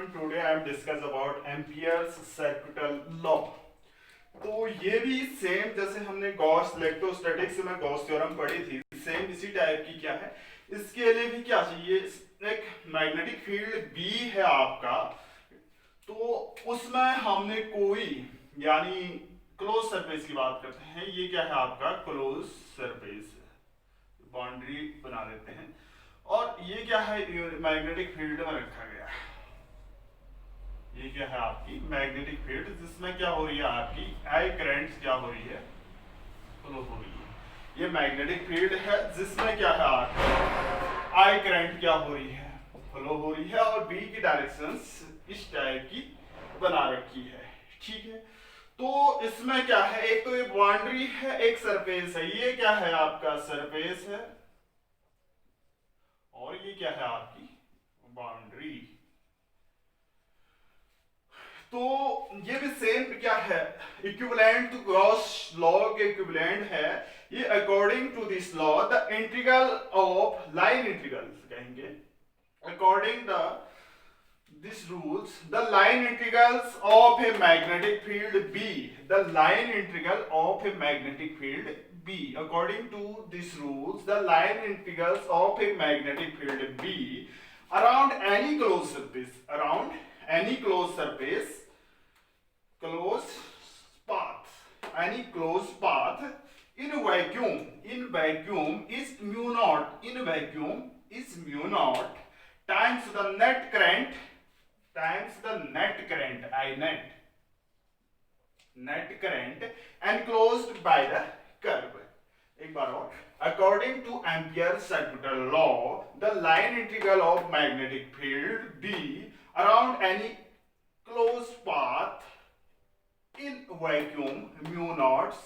everyone, today I am discuss about Ampere's circuital law। तो ये भी सेम जैसे हमने गॉस इलेक्ट्रोस्टैटिक्स में गॉस थ्योरम पढ़ी थी, सेम इसी टाइप की क्या है। इसके लिए भी क्या चाहिए, एक मैग्नेटिक फील्ड बी है आपका, तो उसमें हमने कोई यानी क्लोज सरफेस की बात करते हैं। ये क्या है आपका क्लोज सरफेस, बाउंड्री बना देते हैं। और ये क्या है, मैग्नेटिक फील्ड में रखा गया है। ये क्या है आपकी मैग्नेटिक फील्ड, जिसमें क्या हो रही है आपकी आई करंट क्या हो रही है, फ्लो हो रही है। ये मैग्नेटिक फील्ड है जिसमें क्या है आपकी आई करंट क्या हो रही है, फ्लो हो रही है। और बी की डायरेक्शन इस टाइप की बना रखी है, ठीक है। तो इसमें क्या है, एक तो ये बाउंड्री है, एक सरफेस है। ये क्या है आपका सरफेस है और ये क्या है आपकी बाउंड्री। तो ये भी सेम क्या है, इक्विवेलेंट टू गॉस लॉ के इक्विवेलेंट है। ये according to this law the integral of line integral कहेंगे, according the this rules the line integrals of a magnetic field B, the line integral of a magnetic field B, according to this rules the line integrals of a magnetic field B around any closed surface, around any closed surface, closed path, any closed path in vacuum is mu naught, in vacuum is mu naught times the net current times the net current I net current enclosed by the curve। एक बार और, according to Ampere's circuital law the line integral of magnetic field B around any closed path in vacuum mu naught,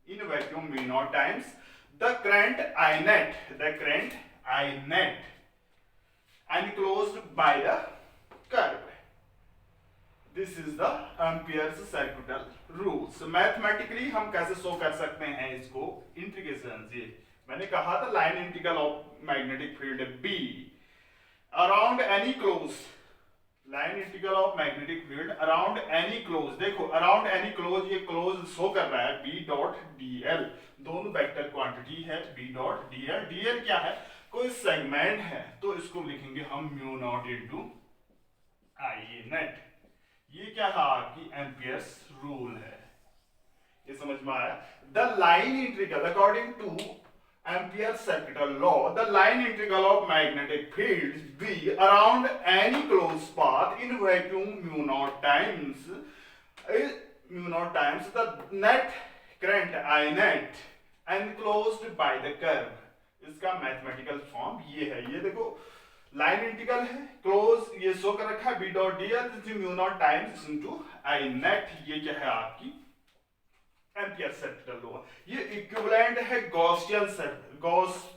in vacuum mu naught times the current I net enclosed by the curve। This is the Ampere's circuital rules। Mathematically हम कैसे show कर सकते हैं इसको, integration से। मैंने कहा था line integral of magnetic field B around any close, line integral of magnetic field around any close. देखो अराउंड एनी क्लोज, ये क्लोज शो कर रहा है B डॉट dl, दोनों वेक्टर क्वांटिटी है B डॉट dl। dl क्या है, कोई सेगमेंट है, तो इसको लिखेंगे हम mu naught into I net. ये क्या है आपकी एम्पियर्स रूल है, ये समझ में आया। The line integral according to Ampere's circuital law the line integral of magnetic field B around any close path in vacuum mu naught times the net current I net enclosed by the curve. इसका mathematical form ये है। ये देखो line integral है, close ये show कर रखा है B dot dl mu naught times into I net. ये क्या है आपकी एम्पियर सर्किटल लॉ। ये इक्विवेलेंट है गॉस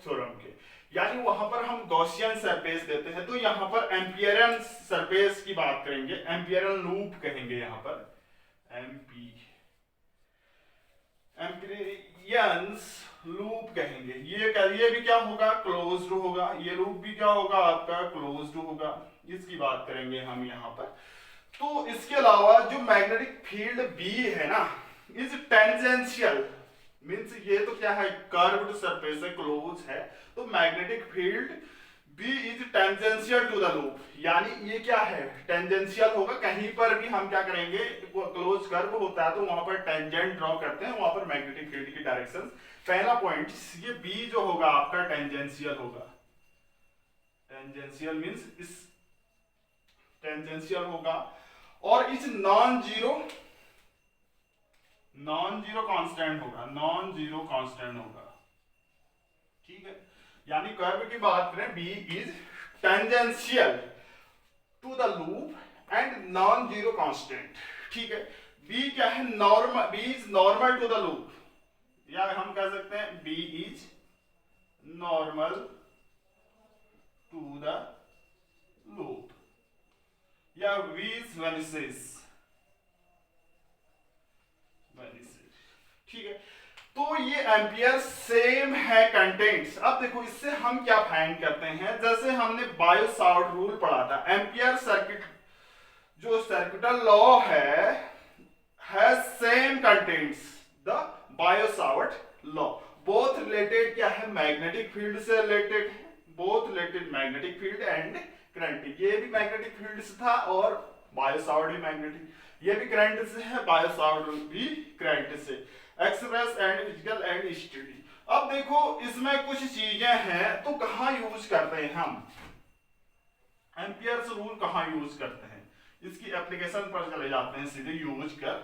थ्योरम के, यानी वहां पर हम गॉसियन सरफेस देते हैं, तो यहां पर एम्पियरन सरफेस की बात करेंगे, एम्पियरन लूप कहेंगे यहां पर, एम्पियंस लूप कहेंगे। ये भी क्या होगा, क्लोज्ड होगा। ये लूप भी क्या होगा आपका, क्लोज्ड होगा। इसकी बात करेंगे हम यहाँ पर। तो इसके अलावा जो मैग्नेटिक फील्ड B है ना, इज टेंजेंशियल, मींस ये तो क्या है कर्व्ड सरफेस है, क्लोज है, तो magnetic field B is tangential to the loop, यानी ये क्या है टेंजेंशियल होगा। कहीं पर भी हम क्या करेंगे, क्लोज कर्व होता है तो वहां पर टेंजेंट ड्रॉ करते हैं, वहां पर मैग्नेटिक फील्ड की डायरेक्शन। पहला पॉइंट, ये B जो होगा आपका टेंजेंशियल होगा, टेंजेंशियल मींस इस टेंजेंशियल होगा। और इस नॉन जीरो कांस्टेंट होगा, नॉन जीरो कांस्टेंट होगा, ठीक है। यानी कर्व की बात करें B is tangential to the loop and non zero constant, ठीक है। B क्या है, normal, B is normal to the loop, या हम कह सकते हैं B is normal to the loop, या V इज वेनिसेस, ठीक है। तो ये एम्पियर सेम है कंटेंट्स। अब देखो इससे हम क्या फाइंड करते हैं, जैसे हमने बायो सावर्ट रूल पढ़ा था, एम्पियर सर्किट जो सर्किटल लॉ है has same contents the Biot-Savart law. Both related क्या है, मैग्नेटिक फील्ड से रिलेटेड है, both related magnetic field and current. ये भी मैग्नेटिक फील्ड से था और बायो-सावर्ट भी मैग्नेटिक, ये भी करंट से है, बायो-सावर्ट भी करंट से। Express and physical and study. अब देखो इसमें कुछ चीजें हैं तो कहां यूज करते हैं हम, एम्पियर्स रूल कहां यूज करते हैं, इसकी एप्लीकेशन पर चले जाते हैं सीधे यूज कर।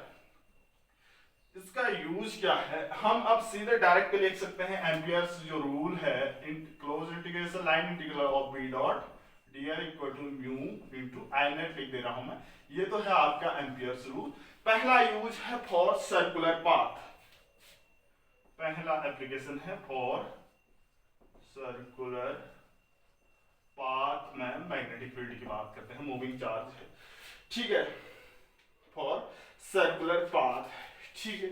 इसका यूज क्या है, हम अब सीधे डायरेक्ट लिख सकते हैं एम्पियर्स जो रूल है, close integration line integral of B dot dr equal to mu into I net लिख दे रहा हूं मैं। ये तो है आपका एम्पियर्स रूल। पहला यूज है फॉर सर्कुलर पाथ, पहला एप्लीकेशन है फॉर सर्कुलर पाथ में मैग्नेटिक फील्ड की बात करते हैं, मूविंग चार्ज है, ठीक है, फॉर सर्कुलर पाथ, ठीक है।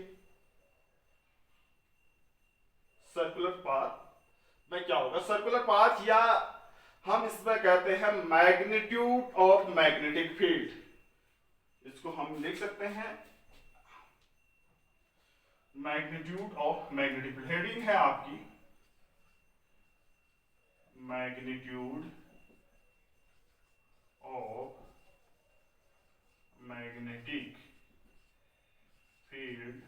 सर्कुलर पाथ में क्या होगा, सर्कुलर पाथ या हम इसमें कहते हैं मैग्नीट्यूड ऑफ मैग्नेटिक फील्ड, इसको हम लिख सकते हैं magnitude of magnetic field. Heading है आपकी magnitude of magnetic field,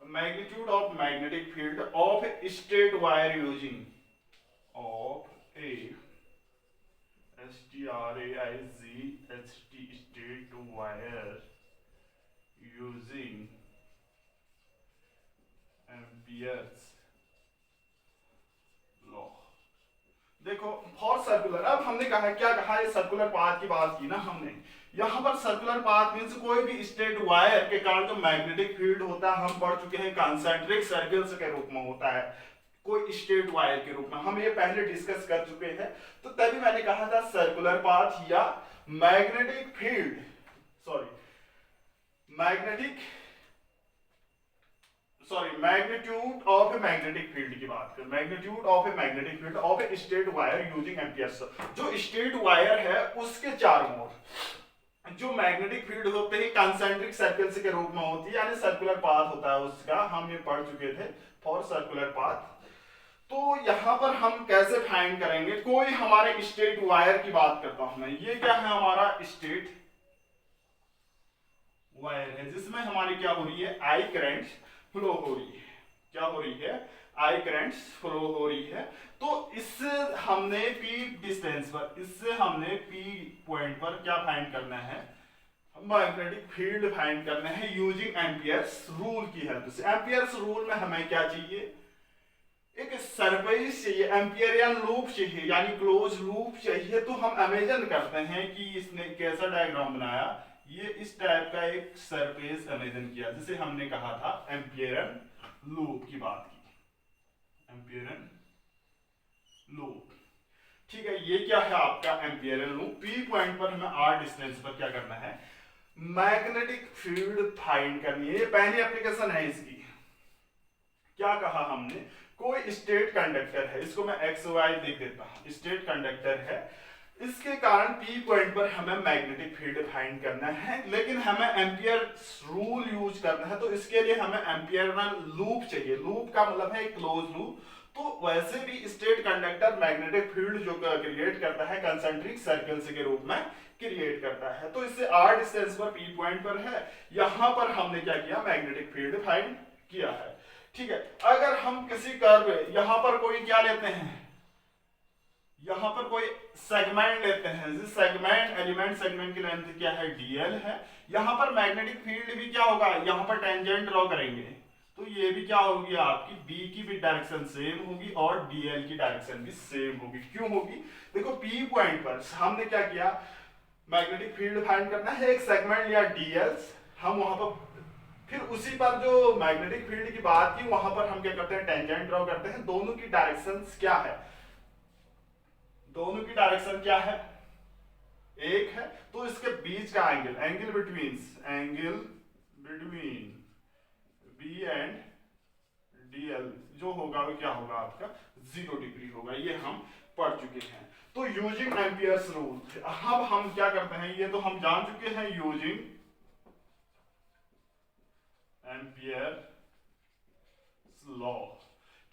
magnitude of magnetic field of straight wire using of A STRAIGHT straight wire using Ampere's law. देखो फॉर सर्कुलर, अब हमने कहा क्या कहा, ये सर्कुलर पाथ की बात की ना हमने, यहां पर सर्कुलर पाथ मींस कोई भी स्ट्रेट वायर के कारण जो मैग्नेटिक फील्ड होता है, हम पढ़ चुके हैं कॉन्सेंट्रिक सर्कल्स के रूप में होता है, कोई स्ट्रेट वायर के रूप में, हम ये पहले डिस्कस कर चुके हैं। तो तभी मैंने कहा था सर्कुलर पाथ या magnetic field, magnitude of a magnetic field की बात कर, magnitude of a magnetic field of a straight wire using amperes. जो स्ट्रेट वायर है उसके चारों ओर जो मैग्नेटिक फील्ड होते हैं कॉन्सेंट्रिक सर्कल्स के रूप में होती है, यानी सर्कुलर पाथ होता है उसका, हम ये पढ़ चुके थे फॉर सर्कुलर पाथ। तो यहां पर हम कैसे फाइंड करेंगे, कोई हमारे स्ट्रेट वायर की बात करता हूं मैं, ये क्या है हमारा स्ट्रेट वायर है जिसमें हमारी क्या हो रही है, आई करंट फ्लो हो रही है, क्या हो रही है, आई करंट फ्लो हो रही है। तो इससे हमने P डिस्टेंस पर, इससे हमने P पॉइंट पर क्या फाइंड करना है, मैग्नेटिक फील्ड फाइंड करना है यूजिंग एम्पियर्स रूल की हेल्प से। एम्पियर्स रूल में हमें क्या चाहिए, एक सरफेस चाहिए, एम्पियरियन लूप चाहिए, यानी क्लोज लूप चाहिए। तो हम इमेजिन करते हैं कि इसने कैसा डायग्राम बनाया, ये इस टाइप का एक सरफेस इमेजिन किया जिसे हमने कहा था एम्पियरियन लूप की बात की, एम्पियरियन लूप, ठीक है। ये क्या है आपका एम्पियरियन लूप। पी पॉइंट पर हमें आर डिस्टेंस पर क्या करना है, मैग्नेटिक फील्ड फाइंड करनी है। ये पहली एप्लीकेशन है इसकी। क्या कहा हमने, कोई स्ट्रेट कंडक्टर है, इसको मैं एक्स वाई देख देता हूं, स्ट्रेट कंडक्टर है, इसके कारण पी पॉइंट पर हमें मैग्नेटिक फील्ड फाइंड करना है, लेकिन हमें एम्पियर रूल यूज करना है। तो इसके लिए हमें एम्पियरल लूप चाहिए, लूप का मतलब है क्लोज लूप। तो वैसे भी स्ट्रेट कंडक्टर मैग्नेटिक फील्ड जो क्रिएट करता है कंसेंट्रिक सर्कल्स के रूप में क्रिएट करता है। तो इससे आर डिस्टेंस पर पी पॉइंट पर है, यहां पर हमने क्या किया, मैग्नेटिक फील्ड फाइंड किया है, ठीक है। अगर हम किसी कर्व यहां पर कोई क्या लेते हैं, यहां पर कोई सेगमेंट लेते हैं, जिस सेगमेंट एलिमेंट सेगमेंट की लेंथ क्या है, डीएल है, यहां पर मैग्नेटिक फील्ड भी क्या होगा, यहां पर टेंजेंट ड्रॉ करेंगे तो ये भी क्या होगी आपकी, बी की भी डायरेक्शन सेम होगी और डीएल की डायरेक्शन भी सेम होगी। क्यों होगी, देखो पी पॉइंट पर हमने क्या किया, मैग्नेटिक फील्ड फाइंड करना है, एक सेगमेंट लिया डीएल, हम वहां पर फिर उसी पर जो मैग्नेटिक फील्ड की बात की वहां पर हम क्या करते हैं, टेंजेंट ड्रॉ करते हैं। दोनों की डायरेक्शन क्या है, दोनों की डायरेक्शन क्या है, एक है, तो इसके बीच का angle, angle between B and DL जो होगा वो क्या होगा आपका 0 डिग्री होगा, ये हम पढ़ चुके हैं। तो यूजिंग एम्पियर्स रूल, अब हम क्या करते हैं, ये तो हम जान चुके हैं यूजिंग एम्पियर लॉ।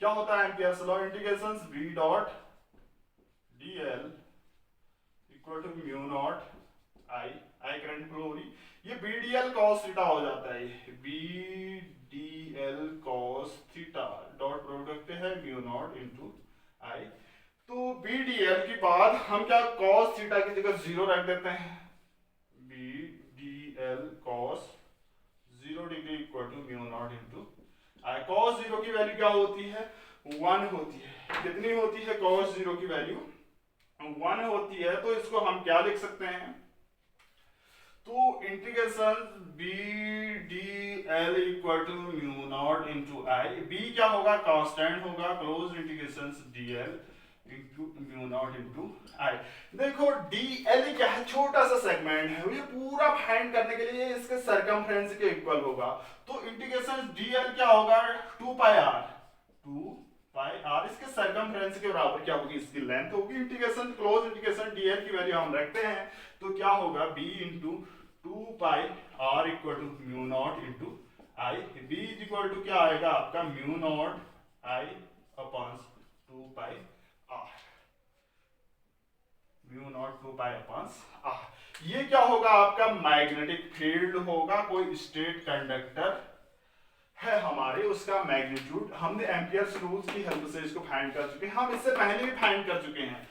क्या होता है Ampere's law? Integration v dot dl equal to mu naught I, I current flow हो रही, ये B D L cos theta हो जाता है, B D L cos theta dot product है म्यू नॉट इंटू आई। तो बी डी एल के बाद हम क्या कॉस थीटा की जगह 0 रख देते हैं, B D L cos 0 degree equal to mu not into I. Cos 0 की वैल्यू क्या होती है? 1 होती है। कितनी होती है कॉस 0 की वैल्यू? 1 होती है। तो इसको हम क्या लिख सकते हैं? तो integration B D l equal to mu not into I, B क्या होगा? कांस्टेंट होगा, close integration D l into mu not into I. देखो डी एल क्या है? छोटा सा सेगमेंट है, ये पूरा फाइंड करने के लिए इसके सरकमफ्रेंस के इक्वल होगा। तो इंटीग्रेशन डी एल क्या होगा? 2 पाई आर, 2 पाई आर इसके सरकमफ्रेंस के बराबर क्या होगी? इसकी लेंथ होगी। Integration close integration D L की वैल्यू हम रखते हैं, तो क्या होगा? B into 2 pi R equal to mu not into I. B is equal to क्या आएगा आपका? Mu naught I upon 2 pi R, mu naught 2 pi upon R. ये क्या होगा? आपका मैग्नेटिक फील्ड होगा। कोई स्टेट कंडक्टर है हमारे, उसका मैग्नीट्यूड हमने एम्पियर्स रूल्स की हेल्प से इसको फाइंड कर चुके हैं। हम इससे पहले भी फाइंड कर चुके हैं,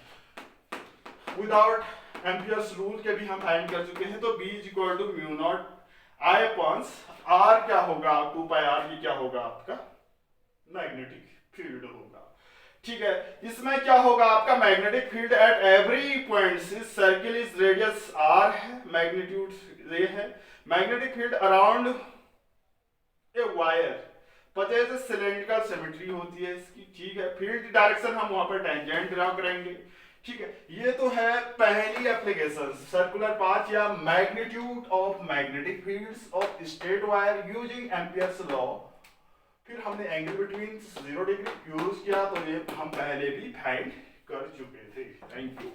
विदाउट एम्पियर्स रूल के भी हम फाइंड कर चुके हैं। तो B is equal to mu naught I upon R क्या होगा? 2 पाई आर, ये क्या होगा? आपका मैग्नेटिक फील्ड होगा। ठीक है, इसमें क्या होगा? आपका magnetic field at every point, circle is radius r है, मैग्नीट्यूड ये है। Magnetic field around a wire, पता है सिलेंड्रिकल सिमेट्री होती है इसकी। ठीक है, फील्ड डायरेक्शन हम वहां पर टेंजेंट ड्रा करेंगे। ठीक है, ये तो है पहली एप्लीकेशन, सर्कुलर पाथ या magnitude of magnetic fields of straight wire using Ampere's law. फिर हमने एंगल बिटवीन 0 डिग्री यूज किया, तो ये हम पहले भी फाइंड कर चुके थे। Thank you.